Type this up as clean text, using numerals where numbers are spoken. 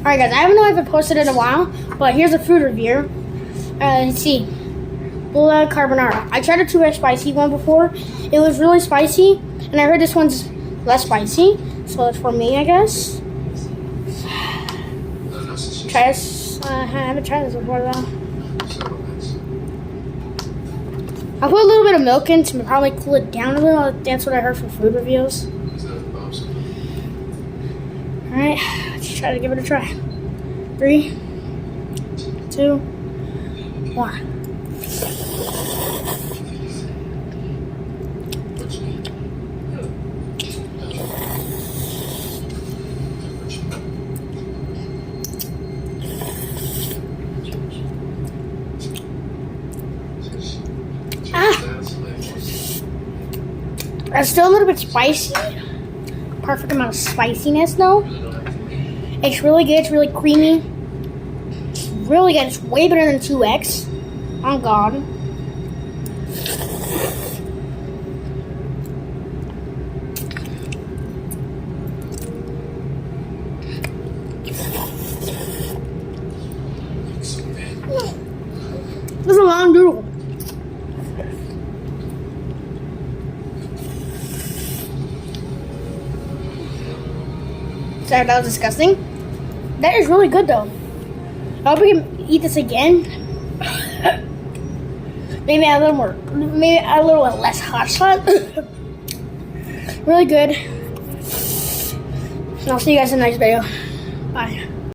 Alright guys, I don't know if I posted it in a while, but here's a food review. Let's see. Buldak carbonara. I tried a 2x spicy one before. It was really spicy, and I heard this one's less spicy, so it's for me, I guess. Try this. I haven't tried this before though. I'll put a little bit of milk in to probably cool it down a little. That's what I heard from food reviews. Alright, let's try to give it a try. 3, 2, 1. It's still a little bit spicy. Perfect amount of spiciness though. It's really good. It's really creamy. It's really good. It's way better than 2X. Oh God. This is a long noodle. Sorry, that was disgusting. That is really good though. I hope we can eat this again. Maybe a little more, maybe a little less hot sauce. Really good. And I'll see you guys in the next video. Bye.